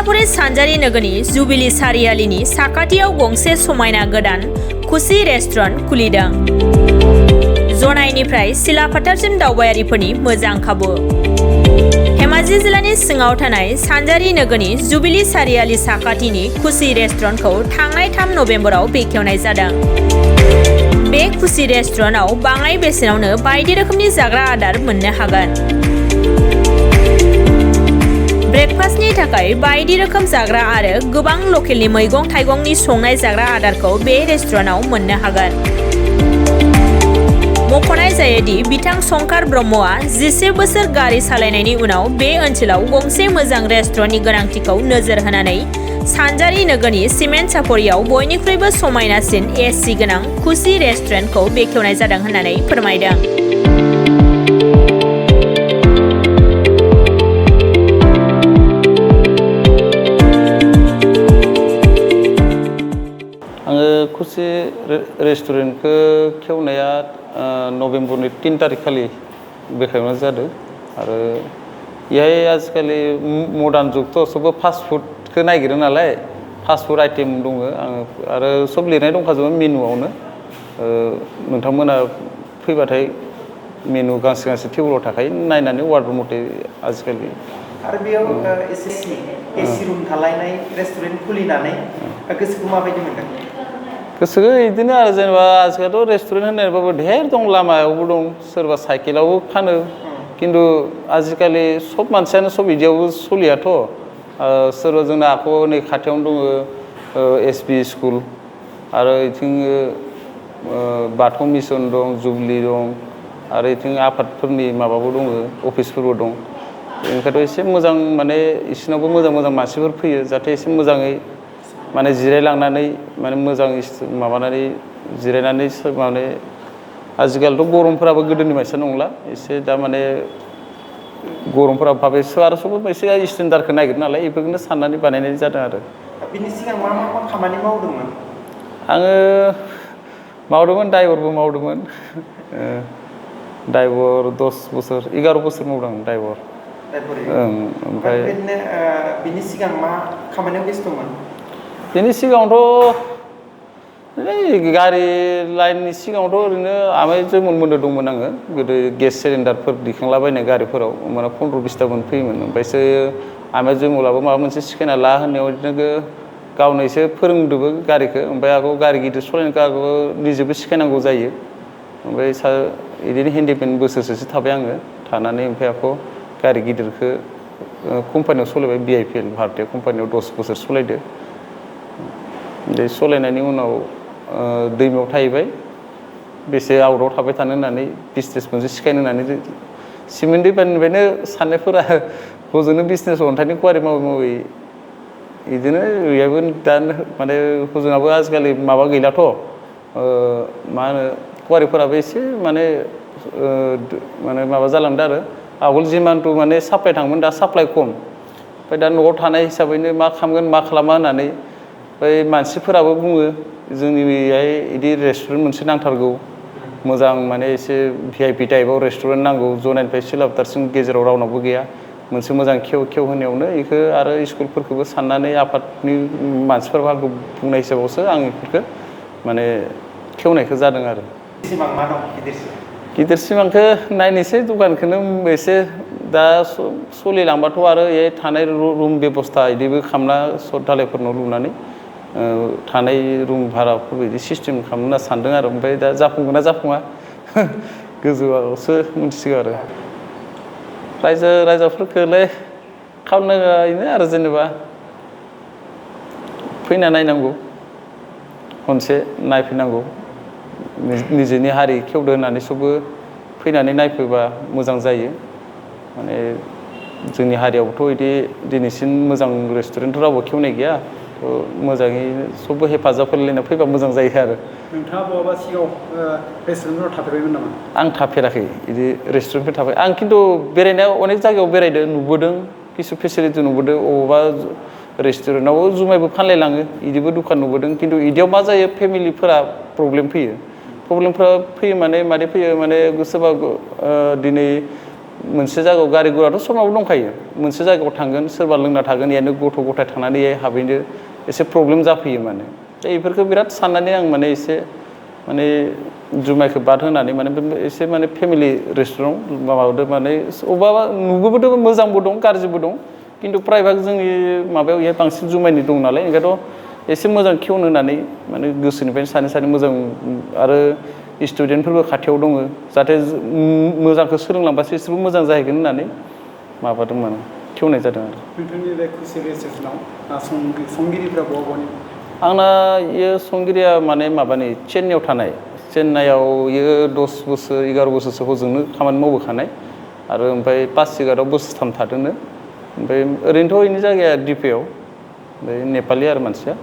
सिमोनसापुरि सानजारि नोगोरनि जुबिली सारियालिनि साखाथियाव गंसे समायना गोदान खुसि रेस्टुरेन्ट खुलिदों। जनाइनिफ्राय सिलाफाथारसिम दावबायारिफोरनि मोजां खाबु। धेमाजि जिल्लानि सिङाव थानाय सानजारि नोगोरनि जुबिली सारियालि साखाथिनि खुसि रेस्टुरेन्टखौ थांनाय 3 नबेम्बराव बेखेवनाय जादों। बे खुसि रेस्टुरेन्टआव बाङाइ बेसेनावनो बायदि रोखोमनि जाग्रा आदार मोननो हागोन। ब्रेकफास्टनि थाखाय बायदि रोखोम जाग्रा आरो गोबां लकेलनि मैगं-थाइगंनि संनाय जाग्रा आदारखौ बे रेस्टुरेन्टआव मोननो हागोन। मख'नाय जायोदि बिथां शंकर ब्रह्मआ 11 बोसोर गारि सालायनायनि उनाव बे ओनसोलाव गंसे मोजां रेस्टुरेन्टनि गोनांथिखौ नोजोर होनानै सानजारि नोगोरनि सिमोनसापुरियाव बयनिख्रुइबो समायनासिन एसि गोनां खुसि रेस्टुरेन्टखौ बेखेवनाय जादों होननानै फोरमायदों। आङो खुसि रेस्टुरेन्टखौ खेवनाया नभेम्बरनि 3 तारिख खालि बेखेवनाय जादों आरो बेहाय आजिखालि मडार्न जुगथ' सबबो फास्ट फुडखौ नागिरो नालाय फास्ट फुड आइटेम दङ आङो आरो सब लिरनाय दंखाजोबो मेनुआवनो नोंथांमोना फैबाथाय मेनु गांसे गांसे टेबोलाव थाखायो नायनानै अर्डार मथे आजिखालि आरो बेयाव एसि रुम थालायनाय रेस्टुरेन्ट खुलिनानै गोसोखौ माबायदि मोनदों? गोसोखौ बिदिनो आरो जेनेबा आजिखालिथ' रेस्टुरेन्ट होननायबाबो ढेर दं लामायावबो दं सोरबा साइकेलावबो फानो खिन्थु आजिखालि सब मानसियानो सब बिदियावबो सोलियाथ' सोरबा जोंना आख' नै खाथियावनो दङ एसबि स्कुल आरो बिथिं बाथौ मिसन दं जुबली दं आरो बिथिं आफादफोरनि माबाबो दङ अफिसफोरबो दं बेनिखायथ' एसे मोजां माने बिसिनावबो मोजां मोजां मानसिफोर फैयो जाहाथे एसे मोजाङै माने जिरायलांनानै माने मोजां माबानानै जिरायनानै माने आजिखालिथ' गरमफोराबो गोदोनि बायसा नंला एसे दा माने गरमफोरा भाबे आरो सब एसे स्टेन्डार्डखौ नागिरो नालाय बेफोरखौनो साननानै बानायनाय जादों आरो बिनि सिगां मा खामानि मावदोंमोन? आङो मावदोंमोन ड्राइभारबो मावदोंमोन ड्राइभार 10 बोसोर 11 बोसोर मावदों आं ड्राइभार ओमफ्राय बिनि सिगां मा खामानियाव बेस्थ'मोन? बेनि सिगाङावथ' गारि लाइननि सिगाङावथ' ओरैनो आमाय जयमनमोननो दंमोन आङो गोदो गेस सिलिन्डारफोर दिखांलाबायनाय गारिफोराव माने 15-20 मन फैयोमोन ओमफ्रायसो आमाय जयमलाबो माबा मोनसे सिखायना ला होननायाव बिदिनो गावनो एसे फोरोंदोंबो गारिखौ ओमफ्राय आगौ गारि गिदिर सालायनायखौ आगौ निजेबो सिखायनांगौ जायो ओमफ्राय बिदिनो हेन्डिमेन बोसोरसेसो थाबाय आङो थानानै ओमफ्राय आखौ गारि गिदिरखौ कम्पानियाव सालायबाय BIPL भारतीय कम्पानियाव 10 बोसोर सालायदो बे सालायनायनि उनाव दैमायाव थाहैबाय बेसे आउटआव थाबाय थानो होननानै बिजनेस मोनसे सिखायनो होननानै सिमेन्ट दैबानिफ्रायनो साननायफोरा हजोंनो बिजनेस अन्थाइनि कुवारि मावै मावै बिदिनो ओरैयाबो दा माने हजोंआबो आजिखालि माबा गैलाथ' मा होनो कुवारिफोराबो एसे माने माबा जालांदों आरो आगोल जिमानथु माने साप्लाइ थाङोमोन दा साप्लाइ खम ओमफ्राय दा न'आव थानाय हिसाबैनो मा खालामगोन मा खालामा होननानै ओमफ्राय मानसिफोराबो बुङो जोंनि बेहाय बिदि रेस्टुरेन्ट मोनसे नांथारगौ मोजां माने एसे VIP टाइपआव रेस्टुरेन्ट नांगौ जनाइनिफ्राय सिलाफोथारसिम गेजेराव रावनावबो गैया मोनसे मोजां खेव होनायावनो बेखौ आरो स्कुलफोरखौबो साननानै आफादनि मानसिफोरा आंखौ बुंनाय हिसाबावसो आं बेफोरखौ माने खेवनायखौ जादों आरो गिदिर सिमांखौ नायनोसै दखानखौनो एसे दा सोलिलांबाथ' आरो बेहाय थानाय रुम बेबस्था बिदिबो खालामना सर्ट धालायफोरनाव लुनानै थानाय रुम भाराफोर बिदि सिस्टेम खालामनो होनना सानदों आरो ओमफ्राय दा जाफुंगोन ना जाफुङा गोजौआवसो मिथिसिगौ आरो रायजोफोरखौलाय खालामनो आरो जेनेबा फैना नायनांगौ खनसे नायफैनांगौ निजेनि हारि खेवदो होननानै सबबो फैनानै नायफैबा मोजां जायो माने जोंनि हारियावथ' बिदि दिनैसिम मोजां रेस्टुरेन्ट रावबो खेवनाय गैया मोजाङै सबबो हेफाजाब होलायना फैबा मोजां जायो आरो नोंथाङा बहाबा सिगाङाव रेस्टुरेन्टफोराव थाफेरबायमोन नामा? आं थाफेराखै बिदि रेस्टुरेन्टफोर थाबाय आं खिन्थु बेरायनायाव अनेक जायगायाव बेरायदों नुबोदों किसु फेसिलिटि नुबोदों अबावबा रेस्टुरेन्टआव जुमायबो फानलायलाङो बिदिबो दखान नुबोदों खिन्थु बिदियाव मा जायो फेमिलिफोरा प्रब्लेमफोरा फैयो माने मादै फैयो माने सोरबा दिनै मोनसे जायगायाव गारि गुराथ' समावबो दंखायो मोनसे जायगायाव थांगोन सोरबा लोंना थागोन यानो गथ' गथाय थांनानै हाबहैनो एसे प्रब्लेम जाफैयो माने दा बेफोरखौ बिराद साननानै आं माने एसे माने जुमायखौ बाद होनानै माने एसे माने फेमिलि रेस्टुरेन्ट माबादो माने अबेबा नुबोदों मोजांबो दं गाज्रिबो दं खिन्थु प्रायभाग जोंनि माबायाव इहाय बांसिन जुमायनि दं नालाय ओंखायनोथ' एसे मोजां खेवनो होननानै माने गोसोनिफ्रायनो सानै मोजां आरो स्टुडेन्टफोरबो खाथियाव दङ जाहाथे मोजांखौ सोलोंलांबासो एसेबो मोजां जाहैगोन होननानै माबादोंमोन खेवनाय जादों आरो नोंथांनि बे खुसि रेस्टुरेन्टआव संगिरिफ्रा बहानि आंना इयो संगिरिया माने माबानि चेन्नाइयाव थानाय चेन्नाइयाव इयो 10 बोसोर 11 बोसोरसो हजोंनो खामानि मावबोखानाय आरो ओमफ्राय पासिघाटआव बोसोरथाम थादोंनो ओमफ्राय ओरैनोथ' इनि जायगाया दिपेयाव ओमफ्राय नेपालि आरो मानसिया